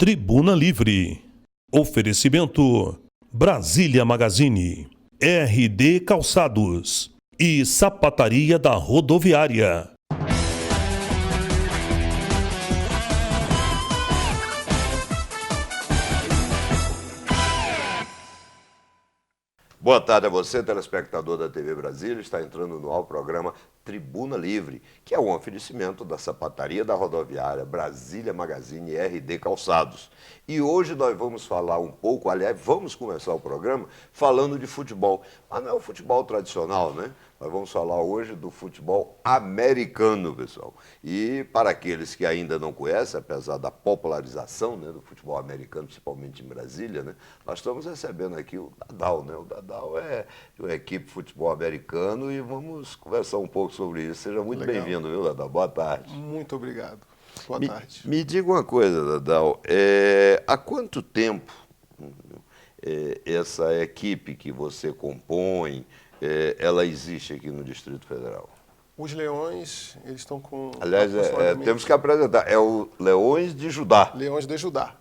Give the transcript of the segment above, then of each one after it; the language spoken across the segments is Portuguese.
Tribuna Livre. Oferecimento Brasília Magazine, RD Calçados e Sapataria da Rodoviária. Boa tarde a você, telespectador da TV Brasília. Está entrando no ar o programa Tribuna Livre, que é um oferecimento da Sapataria da Rodoviária, Brasília Magazine e RD Calçados. E hoje nós vamos falar um pouco, aliás, vamos começar o programa falando de futebol. Mas não é o futebol tradicional, né? Nós vamos falar hoje do futebol americano, pessoal. E para aqueles que ainda não conhecem, apesar da popularização, né, do futebol americano, principalmente em Brasília, né, nós estamos recebendo aqui o Dadal, né? O Dadal é de uma equipe de futebol americano e vamos conversar um pouco sobre isso. Seja muito bem-vindo, viu, Dadal? Boa tarde. Muito obrigado. Boa tarde. Me diga uma coisa, Dadal. Há quanto tempo essa equipe que você compõe, ela existe aqui no Distrito Federal? Os Leões, eles estão com... Aliás, temos que apresentar. É o Leões de Judá. Leões de Judá.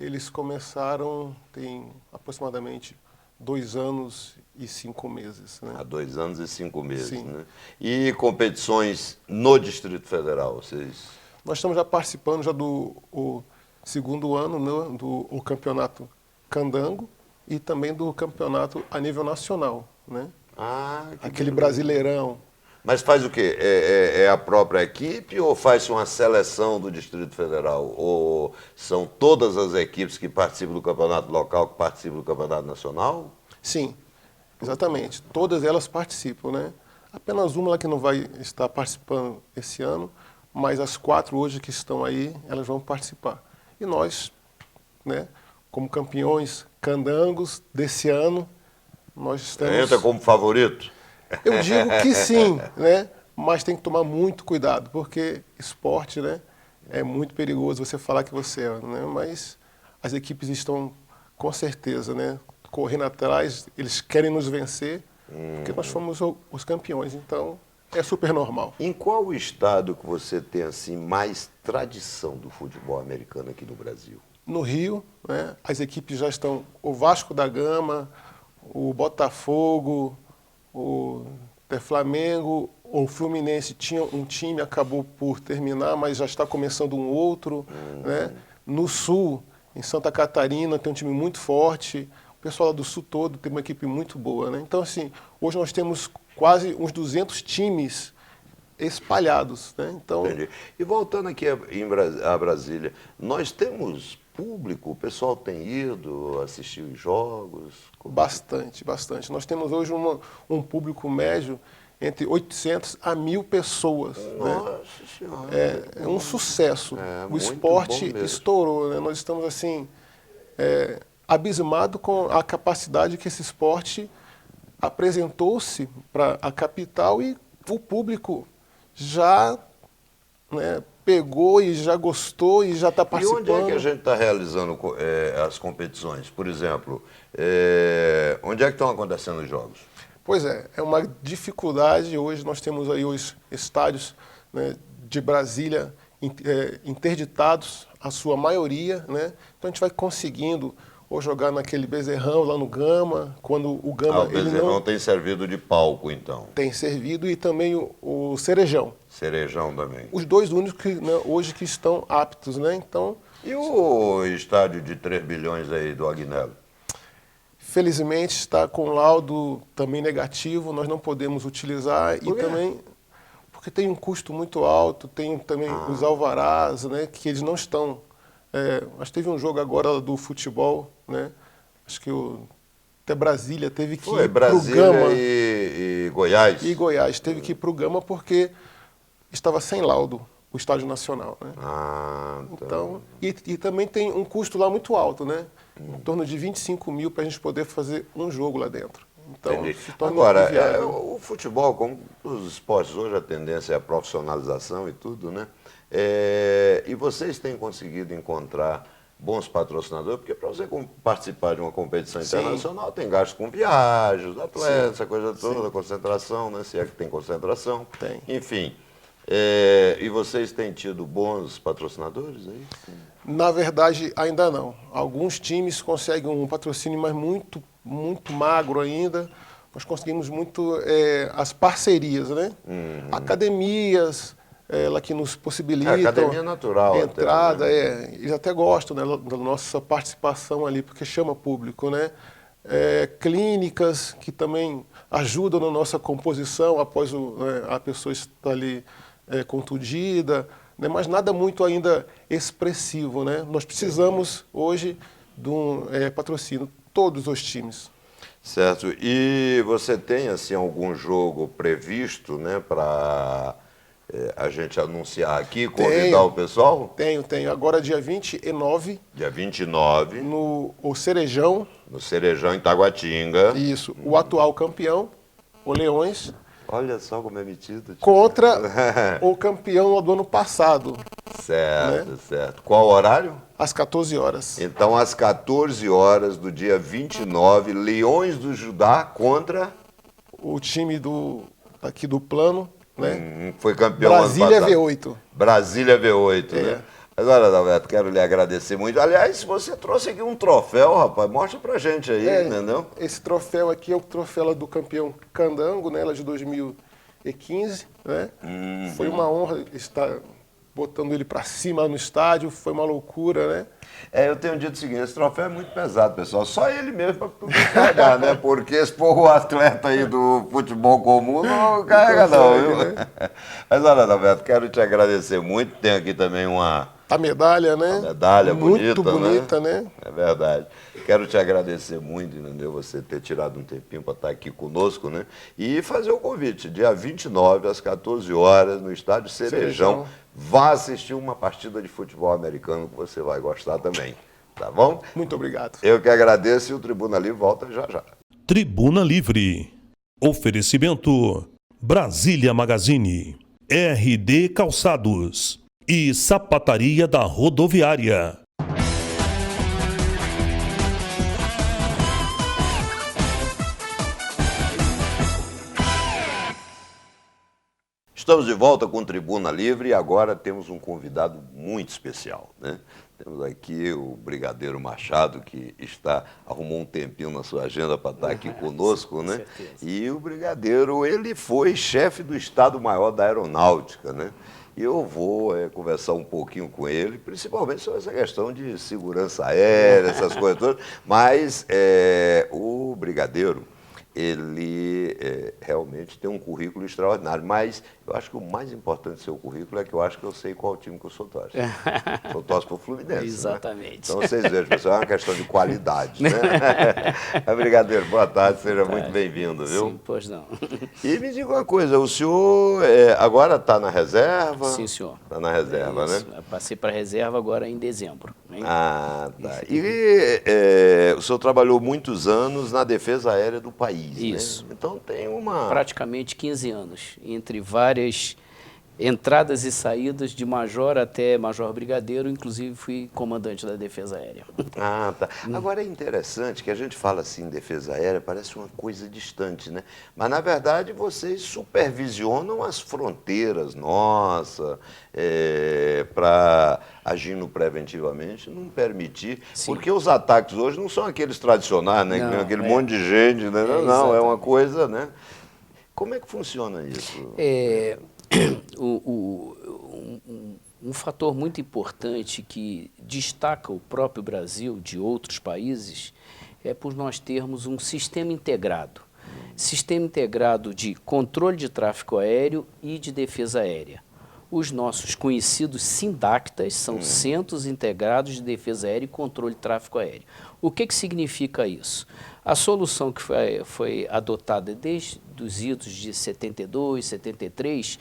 Eles começaram, tem aproximadamente 2 anos e 5 meses. Né? Há 2 anos e 5 meses. Sim. Né? E competições no Distrito Federal? Nós estamos já participando já do segundo ano, né, do campeonato Candango e também do campeonato a nível nacional. Né? Aquele Brasileirão. Mas faz o quê? É a própria equipe ou faz uma seleção do Distrito Federal? Ou são todas as equipes que participam do campeonato local que participam do campeonato nacional? Sim, exatamente. Todas elas participam, né? Apenas uma lá que não vai estar participando esse ano, mas as 4 hoje que estão aí, elas vão participar. E nós, né, como campeões candangos desse ano, nós estamos... Entra como favorito? Eu digo que sim, né? Mas tem que tomar muito cuidado, porque esporte, né, é muito perigoso você falar que você é, né? Mas as equipes estão, com certeza, né, correndo atrás, eles querem nos vencer, porque nós fomos os campeões, então é super normal. Em qual estado que você tem assim mais tradição do futebol americano aqui no Brasil? No Rio, né, as equipes já estão, o Vasco da Gama, o Botafogo, o Flamengo, o Fluminense tinha um time, acabou por terminar, mas já está começando um outro. Né? No Sul, em Santa Catarina, tem um time muito forte. O pessoal lá do Sul todo tem uma equipe muito boa. Né? Então, assim, hoje nós temos quase uns 200 times espalhados. Né? Então... Entendi. E voltando aqui a Brasília, nós temos público? O pessoal tem ido assistir os jogos? Bastante, bastante. Nós temos hoje um público médio entre 800 a 1.000 pessoas. Nossa né? Senhora. É um sucesso. O esporte estourou. Né? Nós estamos assim abismados com a capacidade que esse esporte apresentou-se para a capital e o público já, né, pegou e já gostou e já está participando. E onde é que a gente está realizando as competições? Por exemplo, onde é que estão acontecendo os jogos? Pois é uma dificuldade. Hoje nós temos aí os estádios, né, de Brasília interditados, a sua maioria. Né? Então a gente vai conseguindo ou jogar naquele Bezerrão lá no Gama, quando o Gama... O Bezerrão tem servido de palco, então? Tem servido, e também o Cerejão. Cerejão também. Os 2 únicos que, né, hoje que estão aptos, né? Então... E o estádio de 3 bilhões aí do Agnello? Felizmente está com laudo também negativo, nós não podemos utilizar. Por quê? E também porque tem um custo muito alto, tem também os alvarás, né, que eles não estão... mas teve um jogo agora do futebol, né? Acho que até Brasília teve que ir para o Gama. E Goiás. E Goiás teve que ir para o Gama porque estava sem laudo o Estádio Nacional. Né? Tá. Então, e também tem um custo lá muito alto, né? Em torno de 25 mil para a gente poder fazer um jogo lá dentro. Então, se torna agora, o futebol, como os esportes hoje, a tendência é a profissionalização e tudo, né? E vocês têm conseguido encontrar bons patrocinadores? Porque para você participar de uma competição internacional, tem gastos com viagens, atletas, essa coisa toda, concentração, né? Se é que tem concentração. Tem. Enfim. E vocês têm tido bons patrocinadores aí? Na verdade, ainda não. Alguns times conseguem um patrocínio, mas muito, muito magro ainda. Nós conseguimos muito as parcerias, né? Academias, ela que nos possibilitam academia natural entrada, até, né? eles até gostam, né, da nossa participação ali, porque chama público, né? Clínicas que também ajudam na nossa composição após a pessoa estar ali contundida, né? Mas nada muito ainda expressivo, né? Nós precisamos hoje de um patrocínio, todos os times. Certo. E você tem assim algum jogo previsto, né, para a gente anunciar aqui, convidar o pessoal? Tenho. Agora dia 29, Dia 29, no Cerejão. no Cerejão, em Taguatinga. Isso, o atual campeão, o Leões, Olha só como é metido. contra o campeão do ano passado, Certo, né? certo. Qual horário? às 14 horas. Então, às 14 horas do dia 29, Leões do Judá contra... O time aqui do plano, né? Foi campeão Brasília ano passado. V8. Brasília V8, né? Agora, Adalberto, quero lhe agradecer muito. Aliás, você trouxe aqui um troféu, rapaz. Mostra pra gente aí, entendeu? Esse troféu aqui é o troféu do campeão Candango, né? Ela de 2015, né? Foi uma honra estar botando ele para cima no estádio, foi uma loucura, né? Eu tenho dito o seguinte, esse troféu é muito pesado, pessoal. Só ele mesmo para carregar, né? Porque se for o atleta aí do futebol comum, não carrega não, viu? Né? Mas olha, Adalberto, quero te agradecer muito. Tem aqui também a medalha, né? medalha muito bonita, né? É verdade. Quero te agradecer muito, entendeu? Você ter tirado um tempinho para estar aqui conosco, né? E fazer o convite, dia 29, às 14 horas, no estádio Cerejão. Vá assistir uma partida de futebol americano que você vai gostar também. Tá bom? Muito obrigado. Eu que agradeço e o Tribuna Livre volta já já. Tribuna Livre. Oferecimento Brasília Magazine, RD Calçados e Sapataria da Rodoviária. Estamos de volta com Tribuna Livre e agora temos um convidado muito especial, né? Temos aqui o Brigadeiro Machado, que arrumou um tempinho na sua agenda para estar aqui conosco, né? Certeza. E o Brigadeiro, ele foi chefe do Estado-Maior da Aeronáutica, né? E eu vou conversar um pouquinho com ele, principalmente sobre essa questão de segurança aérea, essas coisas todas. Mas o Brigadeiro, ele realmente tem um currículo extraordinário, mas eu acho que o mais importante do seu currículo é que eu acho que eu sei qual time que eu sou torce. Sou torce para o Fluminense. Exatamente. Né? Então vocês vejam, pessoal, é uma questão de qualidade. Né? Brigadeiro, boa tarde, seja muito bem-vindo, viu? Sim, pois não. E me diga uma coisa, o senhor agora está na reserva? Sim, senhor. Está na reserva, Isso. né? Eu passei para reserva agora em dezembro. Hein? Ah, tá. E o senhor trabalhou muitos anos na defesa aérea do país, Isso. né? Então tem uma... Praticamente 15 anos, entre várias entradas e saídas, de major até major brigadeiro, inclusive fui comandante da defesa aérea. Ah, tá. Agora é interessante que a gente fala assim, defesa aérea, parece uma coisa distante, né? Mas, na verdade, vocês supervisionam as fronteiras nossas para, agindo preventivamente, não permitir. Sim. Porque os ataques hoje não são aqueles tradicionais, né? Não, Que vem aquele monte de gente, né? Não, é exatamente. uma coisa, né? Como é que funciona isso? Um fator muito importante que destaca o próprio Brasil de outros países é por nós termos um sistema integrado de controle de tráfego aéreo e de defesa aérea. Os nossos conhecidos SINDACTAs são Centros Integrados de Defesa Aérea e Controle de Tráfego Aéreo. O que significa isso? A solução que foi adotada desde os idos de 72, 73,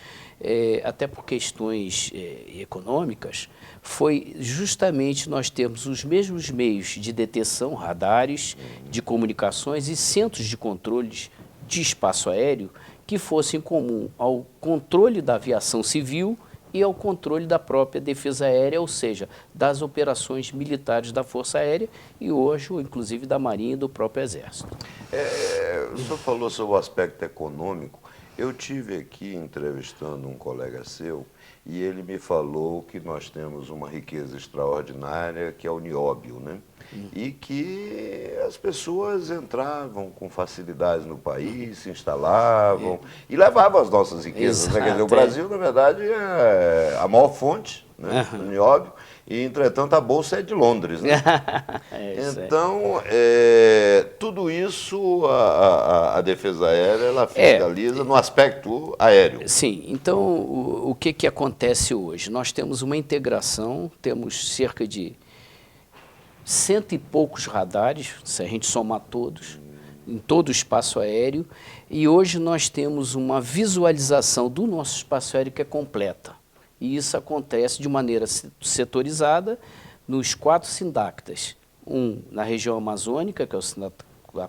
até por questões econômicas, foi justamente nós termos os mesmos meios de detecção, radares, de comunicações e centros de controles de espaço aéreo que fossem comum ao controle da aviação civil e ao controle da própria defesa aérea, ou seja, das operações militares da Força Aérea e hoje, inclusive, da Marinha e do próprio Exército. O senhor falou sobre o aspecto econômico. Eu tive aqui entrevistando um colega seu e ele me falou que nós temos uma riqueza extraordinária, que é o nióbio, né? E que as pessoas entravam com facilidade no país, se instalavam e levavam as nossas riquezas. Né? Quer dizer, o Brasil, na verdade, é a maior fonte, né, do nióbio, e, entretanto, a Bolsa é de Londres. Né? Então, tudo isso a Defesa Aérea ela fiscaliza no aspecto aéreo. Sim, então o que acontece hoje? Nós temos uma integração, temos cerca de 100 e poucos radares, se a gente somar todos, em todo o espaço aéreo, e hoje nós temos uma visualização do nosso espaço aéreo que é completa. E isso acontece de maneira setorizada nos 4 SINDACTAs, um na região amazônica, que é o SINDACTA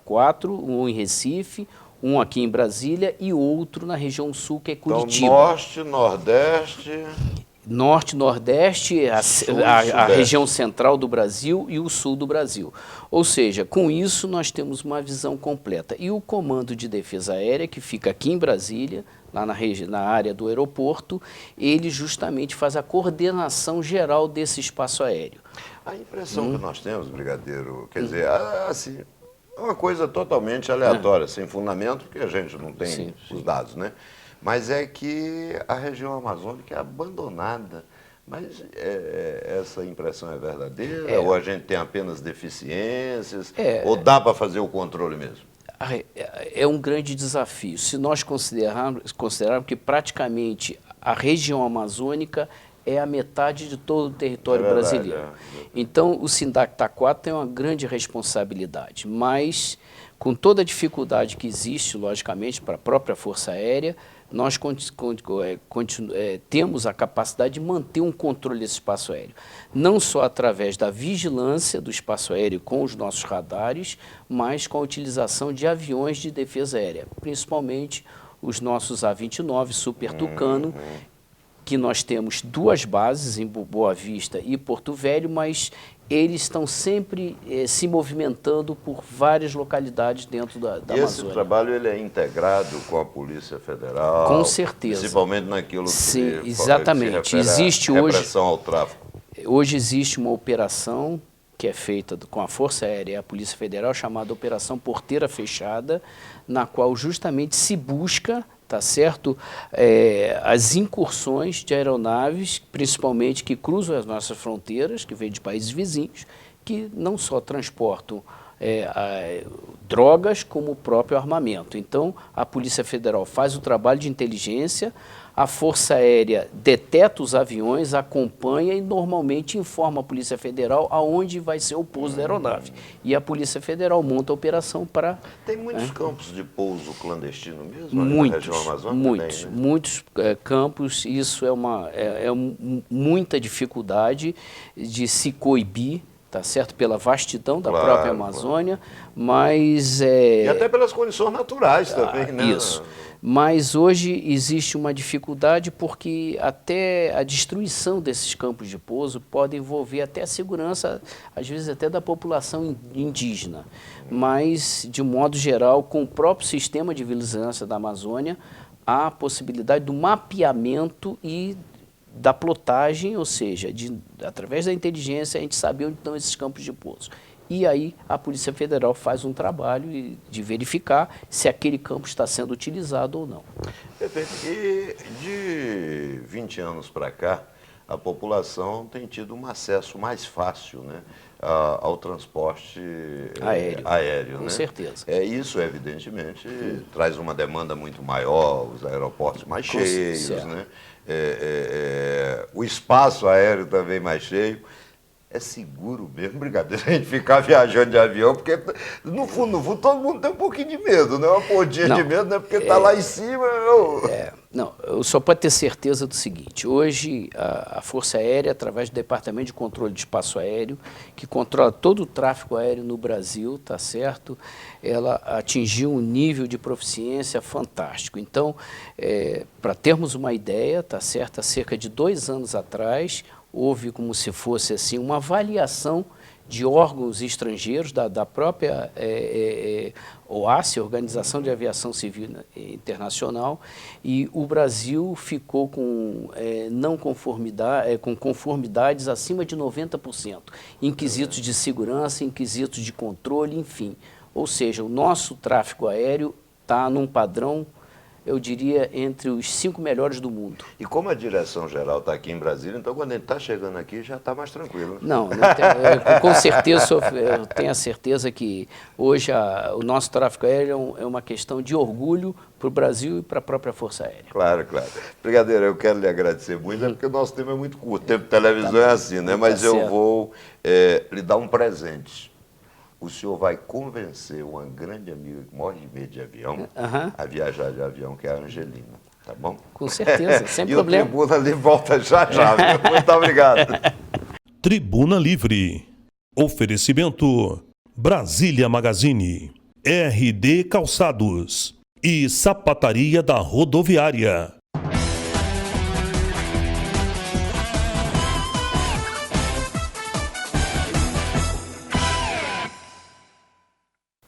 4, um em Recife, um aqui em Brasília e outro na região sul, que é Curitiba. Então, norte, nordeste... Norte, Nordeste, a região central do Brasil e o sul do Brasil. Ou seja, com isso nós temos uma visão completa. E o Comando de Defesa Aérea, que fica aqui em Brasília, lá na área do aeroporto, ele justamente faz a coordenação geral desse espaço aéreo. A impressão que nós temos, brigadeiro, quer dizer, assim, é uma coisa totalmente aleatória, sem fundamento, porque a gente não tem os dados, né? Mas é que a região amazônica é abandonada. Mas essa impressão é verdadeira? Ou a gente tem apenas deficiências? Ou dá para fazer o controle mesmo? É um grande desafio. Se nós considerarmos que praticamente a região amazônica é a metade de todo o território brasileiro. Então, o SINDACTA 4 tem uma grande responsabilidade, mas com toda a dificuldade que existe, logicamente, para a própria Força Aérea, nós temos a capacidade de manter um controle desse espaço aéreo, não só através da vigilância do espaço aéreo com os nossos radares, mas com a utilização de aviões de defesa aérea, principalmente os nossos A-29 Super Tucano, que nós temos 2 bases, em Boa Vista e Porto Velho, mas eles estão sempre se movimentando por várias localidades dentro da Amazônia. Esse trabalho ele é integrado com a Polícia Federal? Com certeza. Principalmente naquilo que se refere existe à repressão ao tráfico. Hoje existe uma operação que é feita com a Força Aérea e a Polícia Federal, chamada Operação Porteira Fechada, na qual justamente se busca, tá certo, as incursões de aeronaves, principalmente que cruzam as nossas fronteiras, que vêm de países vizinhos, que não só transportam drogas, como o próprio armamento. Então, a Polícia Federal faz o trabalho de inteligência, a Força Aérea deteta os aviões, acompanha e normalmente informa a Polícia Federal aonde vai ser o pouso da aeronave. E a Polícia Federal monta a operação para... Tem muitos campos de pouso clandestino mesmo na região amazônica? Muitos campos. Isso é muita dificuldade de se coibir, tá certo? Pela vastidão da própria Amazônia, mas... E até pelas condições naturais também, né? Isso. Mas hoje existe uma dificuldade porque até a destruição desses campos de pouso pode envolver até a segurança, às vezes até da população indígena. Mas, de modo geral, com o próprio sistema de vigilância da Amazônia, há a possibilidade do mapeamento e da plotagem, ou seja, através da inteligência a gente sabe onde estão esses campos de pouso. E aí a Polícia Federal faz um trabalho de verificar se aquele campo está sendo utilizado ou não. Perfeito. E de 20 anos para cá, a população tem tido um acesso mais fácil, né, ao transporte aéreo, com né? certeza. Isso, evidentemente, traz uma demanda muito maior, os aeroportos mais cheios, né? O espaço aéreo também mais cheio. É seguro mesmo, brigadeiro, a gente ficar viajando de avião, porque no fundo, todo mundo tem um pouquinho de medo, né? Uma pontinha de medo, né? Porque está lá em cima. Não, eu só pode ter certeza do seguinte: hoje a Força Aérea, através do Departamento de Controle de Espaço Aéreo, que controla todo o tráfego aéreo no Brasil, tá certo? Ela atingiu um nível de proficiência fantástico. Então, para termos uma ideia, tá certo? Há cerca de 2 anos atrás, houve como se fosse assim uma avaliação de órgãos estrangeiros, da própria OACI, Organização de Aviação Civil Internacional, e o Brasil ficou com, com conformidades acima de 90%, em quesitos de segurança, em quesitos de controle, enfim. Ou seja, o nosso tráfego aéreo está num padrão, eu diria, entre os 5 melhores do mundo. E como a direção-geral está aqui em Brasília, então quando ele está chegando aqui já está mais tranquilo. Não, com certeza, eu tenho a certeza que hoje o nosso tráfego aéreo é uma questão de orgulho para o Brasil e para a própria Força Aérea. Claro, claro. Brigadeiro, eu quero lhe agradecer muito, porque o nosso tempo é muito curto, o tempo de televisão é assim, né? Mas eu vou lhe dar um presente. O senhor vai convencer uma grande amiga que morre de medo de avião a viajar de avião, que é a Angelina, tá bom? Com certeza, sem e problema. E o Tribuna Livre volta já, viu? Muito obrigado. Tribuna Livre. Oferecimento Brasília Magazine, RD Calçados e Sapataria da Rodoviária.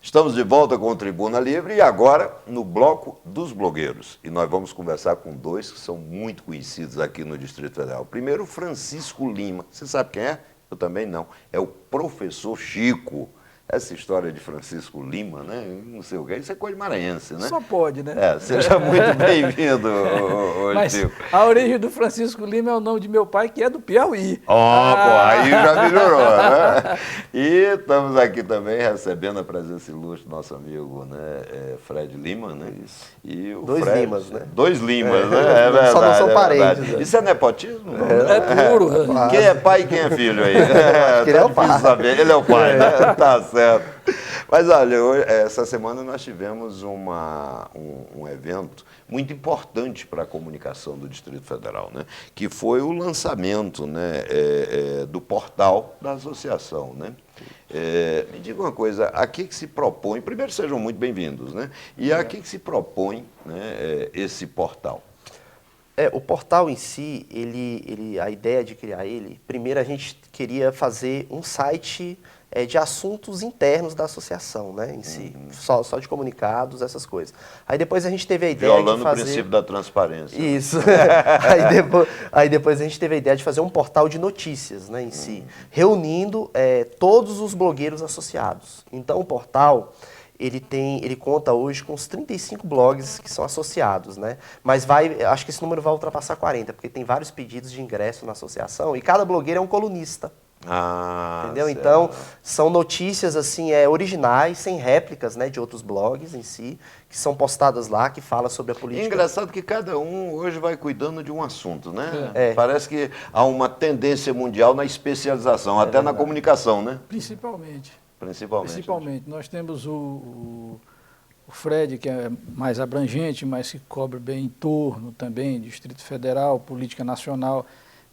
Estamos de volta com o Tribuna Livre e agora no bloco dos blogueiros. E nós vamos conversar com 2 que são muito conhecidos aqui no Distrito Federal. Primeiro, Francisco Lima. Você sabe quem é? Eu também não. É o professor Chico. Essa história de Francisco Lima, né? Não sei o que, isso é coisa de maranhense, né? Só pode, né? Seja muito bem-vindo, Mas Chico. a origem do Francisco Lima é o nome de meu pai, que é do Piauí. Pô, aí já melhorou, né? E estamos aqui também recebendo a presença ilustre do nosso amigo, né, Fred Lima, né? Isso. E o 2 Fred, Limas, né? 2 Limas, né? É verdade. Só não são parentes, verdade. né? Isso é nepotismo? É puro. Quem é pai e quem é filho aí? que ele é o pai. Saber. Ele é o pai, né? Tá certo. Mas olha, essa semana nós tivemos um evento muito importante para a comunicação do Distrito Federal, né? Que foi o lançamento, né, do portal da associação, né? Me diga uma coisa, a que se propõe, primeiro sejam muito bem-vindos, né? E a que se propõe, né, esse portal? O portal em si, a ideia de criar ele, primeiro a gente queria fazer um site de assuntos internos da associação, né, em si, só de comunicados, essas coisas. Aí depois a gente teve a ideia Violando de fazer... o princípio da transparência. Isso. Aí depois a gente teve a ideia de fazer um portal de notícias, né, em si, reunindo todos os blogueiros associados. Então o portal... Ele conta hoje com uns 35 blogs que são associados, né? Mas acho que esse número vai ultrapassar 40, porque tem vários pedidos de ingresso na associação e cada blogueiro é um colunista. Entendeu? Certo. Então, são notícias assim, originais, sem réplicas, né, de outros blogs em si, que são postadas lá, que falam sobre a política. É engraçado que cada um hoje vai cuidando de um assunto, né? Parece que há uma tendência mundial na especialização, até na comunicação, né? Principalmente. Nós temos o Fred, que é mais abrangente, mas que cobre bem em torno também, Distrito Federal, política nacional.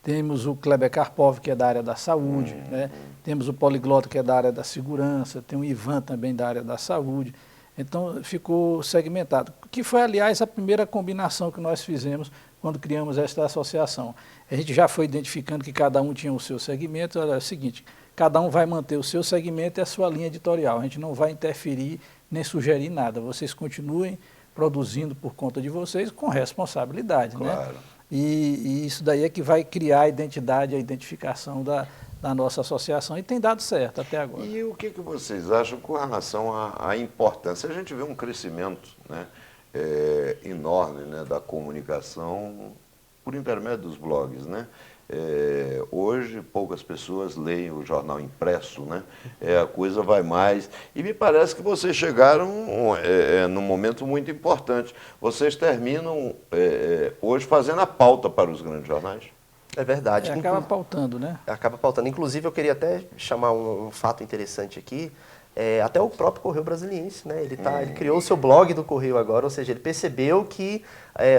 Temos o Kleber Karpov, que é da área da saúde, né? Temos o Poliglota, que é da área da segurança, tem o Ivan também da área da saúde. Então, ficou segmentado, que foi, aliás, a primeira combinação que nós fizemos quando criamos esta associação. A gente já foi identificando que cada um tinha o seu segmento, era o seguinte, cada um vai manter o seu segmento e a sua linha editorial, a gente não vai interferir nem sugerir nada, vocês continuem produzindo por conta de vocês com responsabilidade, claro, né? E isso daí é que vai criar a identidade, a identificação da nossa associação e tem dado certo até agora. E o que vocês acham com relação à importância? A gente vê um crescimento, né, enorme, né, da comunicação por intermédio dos blogs, né? Hoje poucas pessoas leem o jornal impresso, né? A coisa vai mais. E me parece que vocês chegaram num momento muito importante. Vocês terminam hoje fazendo a pauta para os grandes jornais. É verdade. Acaba pautando, né? Acaba pautando. Inclusive, eu queria até chamar um fato interessante aqui. até o próprio Correio Brasiliense, né? Ele criou o seu blog do Correio agora, ou seja, ele percebeu que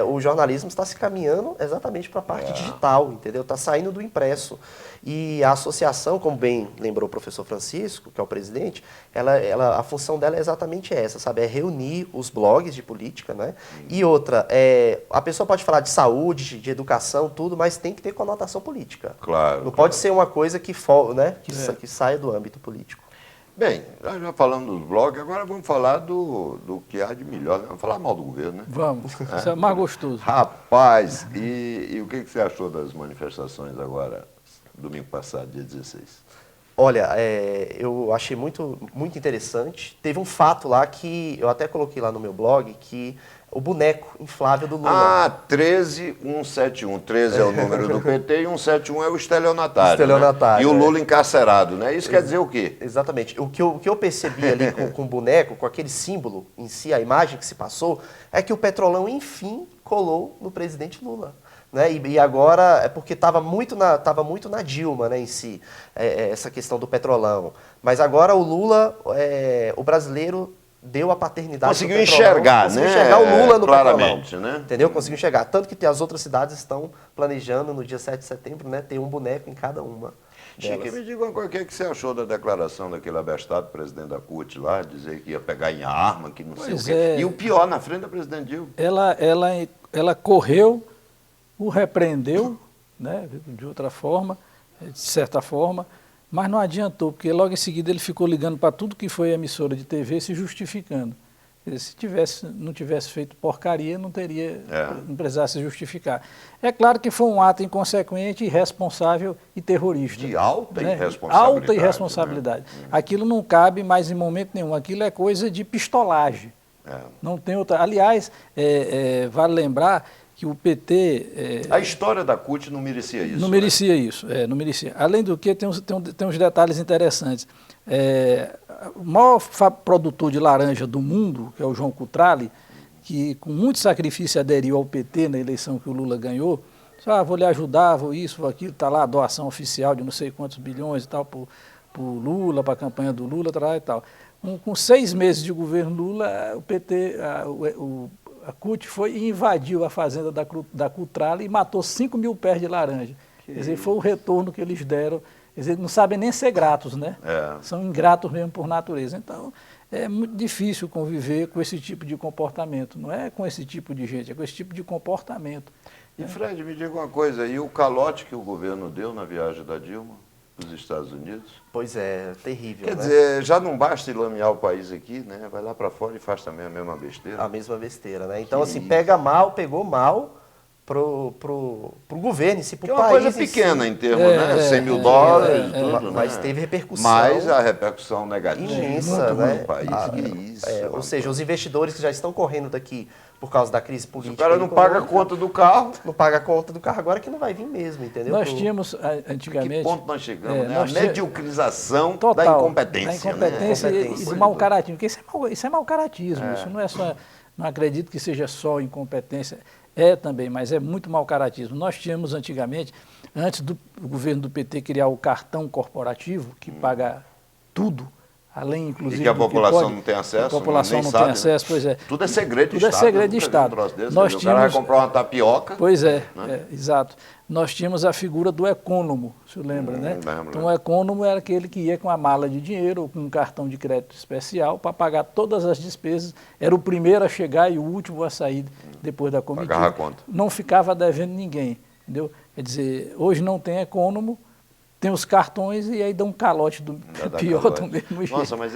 o jornalismo está se caminhando exatamente para a parte digital, entendeu? Está saindo do impresso. E a associação, como bem lembrou o professor Francisco, que é o presidente, a função dela é exatamente essa, sabe? É reunir os blogs de política, né? E outra, a pessoa pode falar de saúde, de educação, tudo, mas tem que ter conotação política. Claro. Não pode ser uma coisa que saia do âmbito político. Bem, nós já falamos dos blogs, agora vamos falar do que há de melhor, né? Vamos falar mal do governo, né? Vamos, isso é mais gostoso. Rapaz, e o que você achou das manifestações agora, domingo passado, dia 16? Olha, eu achei muito, muito interessante. Teve um fato lá que eu até coloquei lá no meu blog, que o boneco inflável do Lula. Ah, 13171. 13 é o número do PT e 171 é o estelionatário. Estelionatário, né? E o Lula encarcerado, né? Isso quer dizer o quê? Exatamente. O que eu percebi ali com o boneco, com aquele símbolo em si, a imagem que se passou, é que o Petrolão, enfim, colou no presidente Lula. Né? E agora, é porque estava muito na Dilma, né, em si, essa questão do Petrolão. Mas agora o Lula, o brasileiro deu a paternidade conseguiu enxergar, conseguiu né? enxergar o Lula no claramente, Petrolão, né? Entendeu? Conseguiu enxergar. Tanto que as outras cidades estão planejando no dia 7 de setembro, né, ter um boneco em cada uma delas. Chique, me diga uma coisa, o que você achou da declaração daquele abestado presidente da CUT lá, dizer que ia pegar em arma, que não sei o quê. E o pior, na frente da presidente Dilma. Ela correu, o repreendeu, né, de outra forma, de certa forma, mas não adiantou, porque logo em seguida ele ficou ligando para tudo que foi emissora de TV se justificando. Se não tivesse feito porcaria, não precisasse se justificar. É claro que foi um ato inconsequente, irresponsável e terrorista. De alta irresponsabilidade. Alta irresponsabilidade. Né? Aquilo não cabe mais em momento nenhum. Aquilo é coisa de pistolagem. Não tem outra. Aliás, vale lembrar que o PT... a história da CUT não merecia isso. Não merecia isso, não merecia. Além do que, tem uns detalhes interessantes. O maior produtor de laranja do mundo, que é o João Cutrale, que com muito sacrifício aderiu ao PT na eleição que o Lula ganhou, vou lhe ajudar, vou isso, vou aquilo, está lá a doação oficial de não sei quantos bilhões e tal para o Lula, para a campanha do Lula, e tal. Com 6 meses de governo Lula, o PT... A CUT foi e invadiu a fazenda da Cutrale e matou 5 mil pés de laranja. Quer dizer, foi o retorno que eles deram. Quer dizer, não sabem nem ser gratos, né? São ingratos mesmo por natureza. Então, é muito difícil conviver com esse tipo de comportamento. Não é com esse tipo de gente, é com esse tipo de comportamento. E, Fred, me diga uma coisa, e o calote que o governo deu na viagem da Dilma para os Estados Unidos? Pois é, terrível, Quer dizer, já não basta lamear o país aqui, né? Vai lá para fora e faz também a mesma besteira. A mesma besteira, né? Então, assim, pegou mal pro governo em si, pro país. É uma coisa pequena em termos, né? 100 mil dólares, tudo, mas né? teve repercussão. Mas a repercussão negativa imensa, né? no país. Ou seja, os investidores que já estão correndo daqui por causa da crise política. O cara não paga a conta do carro. Não paga a conta do carro agora que não vai vir mesmo, entendeu? Nós tínhamos, antigamente... Que ponto nós chegamos, né? A mediocrização total, da incompetência. Da incompetência, né? e do mau caratismo. Porque isso é mau caratismo, isso não é só... Não acredito que seja só incompetência, também, mas é muito mau caratismo. Nós tínhamos antigamente, antes do governo do PT criar o cartão corporativo, que paga tudo, além, inclusive, e que a população não tem acesso. A população não tem acesso, pois é. Tudo é segredo de Tudo Estado. É segredo de Estado. O cara vai comprar uma tapioca. Pois exato. Nós tínhamos a figura do econômico, o senhor lembra, né? Lembro. Então, o econômico era aquele que ia com a mala de dinheiro ou com um cartão de crédito especial para pagar todas as despesas. Era o primeiro a chegar e o último a sair depois da comitiva. Pagar a conta. Não ficava devendo ninguém, entendeu? Quer dizer, hoje não tem econômico, tem os cartões e aí dá um calote pior do mesmo jeito. Nossa, mas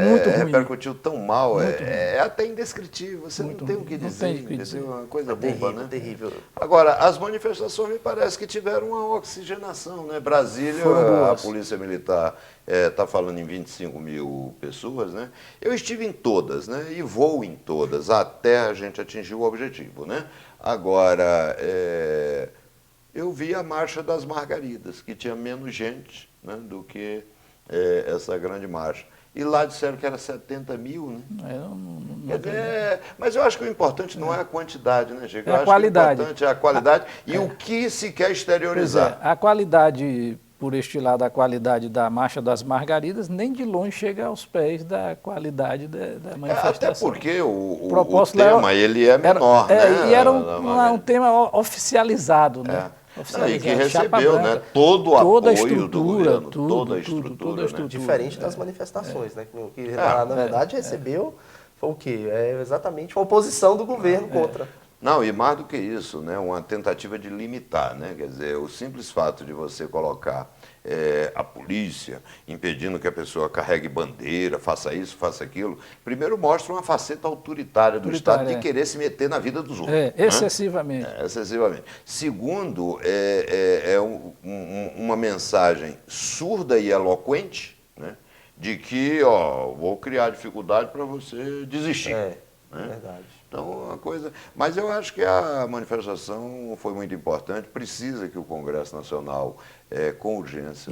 muito ruim. repercutiu tão mal, é até indescritível, você não tem o que dizer, entendeu? Uma coisa boba, terrível, né? Terrível. Agora, as manifestações me parece que tiveram uma oxigenação, né? Brasília, a Polícia Militar está falando em 25 mil pessoas, né? Eu estive em todas, né? E vou em todas, até a gente atingir o objetivo, né? Agora, eu vi a Marcha das Margaridas, que tinha menos gente, né, do que essa grande marcha. E lá disseram que era 70 mil, né? Mas eu acho que o importante não é a quantidade, né, Chico? É a qualidade. O importante é a qualidade e o que se quer exteriorizar. A qualidade por este lado, a qualidade da Marcha das Margaridas nem de longe chega aos pés da qualidade da manifestação. Até porque o propósito tema ele é menor, né? E era um tema oficializado, né? E que recebeu, né, todo o apoio do governo, toda a estrutura. Né? Diferente das manifestações, né? Que na verdade recebeu, foi o quê? Exatamente uma oposição do governo contra. Não, e mais do que isso, né, uma tentativa de limitar, né? Quer dizer, o simples fato de você colocar a polícia impedindo que a pessoa carregue bandeira, faça isso, faça aquilo, primeiro mostra uma faceta autoritária do Estado de querer se meter na vida dos outros. Excessivamente. Né? Excessivamente. Segundo, uma mensagem surda e eloquente, né, de que, vou criar dificuldade para você desistir. É né? verdade. Então, uma coisa. Mas eu acho que a manifestação foi muito importante. Precisa que o Congresso Nacional, com urgência,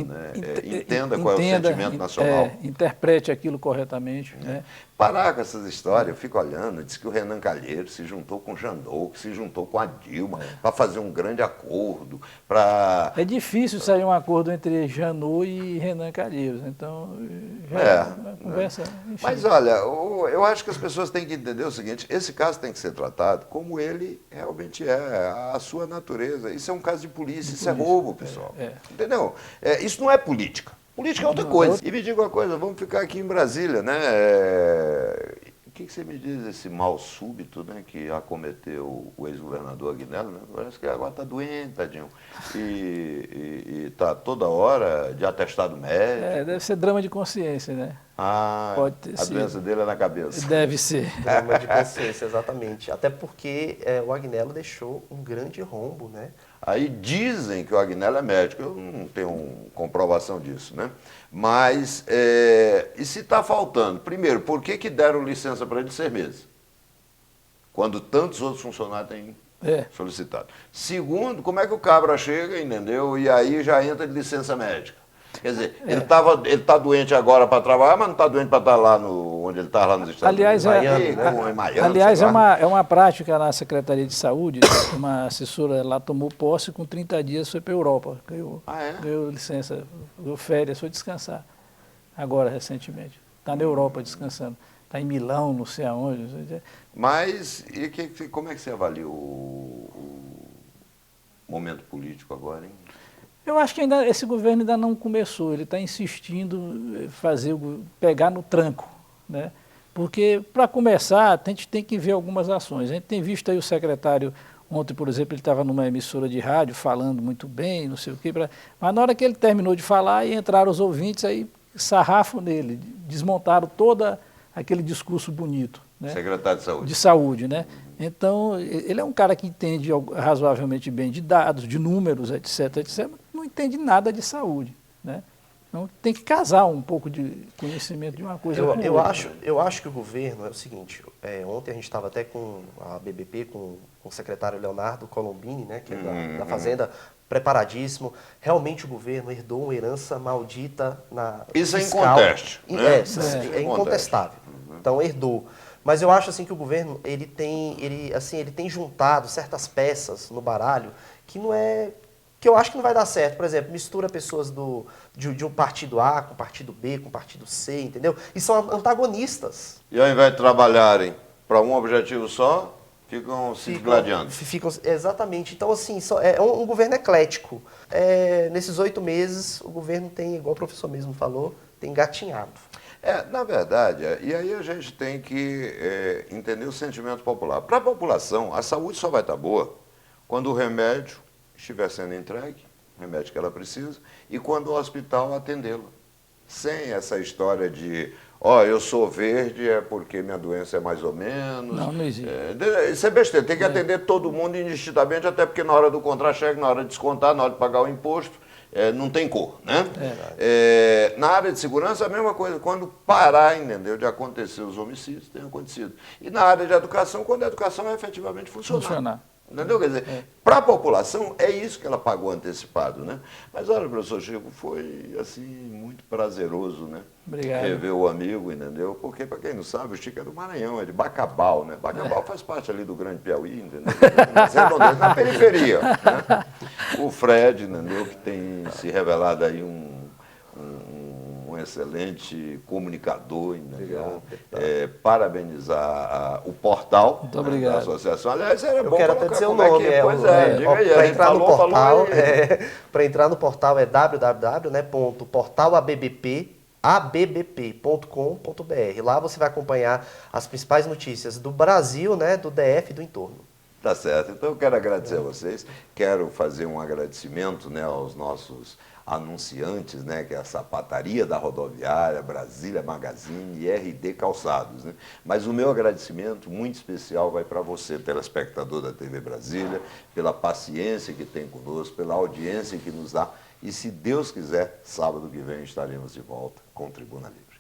entenda qual é o sentimento nacional. Interprete aquilo corretamente. Né? Parar com essas histórias, eu fico olhando, diz que o Renan Calheiros se juntou com o Janot, que se juntou com a Dilma, para fazer um grande acordo. É difícil sair um acordo entre Janot e Renan Calheiros, então já uma conversa... Enfim. Mas olha, eu acho que as pessoas têm que entender o seguinte, esse caso tem que ser tratado como ele realmente é, a sua natureza. Isso é um caso de polícia, isso é roubo, pessoal. Entendeu? Isso não é política. Política é outra coisa. E me diga uma coisa, vamos ficar aqui em Brasília, né? O que você me diz desse mal súbito, né, que acometeu o ex-governador Agnello, né? Parece que agora está doente, tadinho. E está toda hora de atestado médico. Deve ser drama de consciência, né? Pode ter sido. A doença dele é na cabeça. Deve ser. Drama de consciência, exatamente. Até porque o Agnello deixou um grande rombo, né? Aí dizem que o Agnello é médico, eu não tenho comprovação disso, né? Mas, e se está faltando? Primeiro, por que deram licença para ele de 6 meses? Quando tantos outros funcionários têm solicitado. Segundo, como é que o cabra chega, entendeu? E aí já entra de licença médica. Quer dizer, ele está doente agora para trabalhar, mas não está doente para estar lá onde ele está, lá nos Estados Unidos. Aliás, é uma prática na Secretaria de Saúde, uma assessora lá tomou posse, com 30 dias foi para a Europa, ganhou licença, ganhou férias, foi descansar, agora recentemente. Está na Europa descansando, está em Milão, não sei aonde. Mas como é que você avalia o momento político agora, hein? Eu acho que esse governo ainda não começou, ele está insistindo em pegar no tranco, né? Porque, para começar, a gente tem que ver algumas ações. A gente tem visto aí o secretário, ontem, por exemplo, ele estava numa emissora de rádio falando muito bem, não sei o quê, mas na hora que ele terminou de falar, e entraram os ouvintes, aí sarrafo nele, desmontaram todo aquele discurso bonito. Né? Secretário de Saúde. De Saúde, né? Então, ele é um cara que entende razoavelmente bem de dados, de números, etc, etc, mas não entende nada de saúde, né? Então, tem que casar um pouco de conhecimento de uma coisa com outra. Eu acho que o governo é o seguinte, ontem a gente estava até com a BBP, com o secretário Leonardo Colombini, né, que é da Fazenda, preparadíssimo. Realmente o governo herdou uma herança maldita na Isso fiscal. É em conteste. Né? É incontestável. Então, herdou. Mas eu acho assim que o governo ele tem juntado certas peças no baralho que eu acho que não vai dar certo. Por exemplo, mistura pessoas de um partido A com partido B, com partido C, entendeu? E são antagonistas. E ao invés de trabalharem para um objetivo só, ficam se gladiando. Exatamente. Então, assim, é um governo eclético. Nesses 8 meses, o governo tem, igual o professor mesmo falou, tem gatinhado. Na verdade, e aí a gente tem que entender o sentimento popular. Para a população, a saúde só vai estar boa quando o remédio estiver sendo entregue, o remédio que ela precisa, e quando o hospital atendê-la. Sem essa história de, eu sou verde, é porque minha doença é mais ou menos. Não existe. Isso é besteira, tem que atender todo mundo indistintamente, até porque na hora do contra-cheque, na hora de descontar, na hora de pagar o imposto, não tem cor, né? Na área de segurança, a mesma coisa. Quando parar, entendeu, de acontecer os homicídios, tem acontecido. E na área de educação, quando a educação efetivamente funcionar. Entendeu? Quer dizer, para a população é isso que ela pagou antecipado, né? Mas olha, professor Chico, foi assim muito prazeroso, né? Obrigado. Rever o amigo, entendeu? Porque, para quem não sabe, o Chico é do Maranhão, é de Bacabal, né? Bacabal faz parte ali do Grande Piauí, entendeu? Na periferia, né? O Fred, entendeu? Que tem se revelado aí um excelente comunicador, entendeu? Parabenizar o portal da associação. Aliás, era bom quero até dizer o nome. Para entrar no portal, para entrar no portal é www.portalabbp.com.br. Lá você vai acompanhar as principais notícias do Brasil, né, do DF e do entorno. Tá certo. Então eu quero agradecer a vocês. Quero fazer um agradecimento, né, aos nossos anunciantes, né, que é a Sapataria da Rodoviária, Brasília Magazine e RD Calçados, né? Mas o meu agradecimento muito especial vai para você, telespectador da TV Brasília, pela paciência que tem conosco, pela audiência que nos dá. E se Deus quiser, sábado que vem estaremos de volta com Tribuna Livre.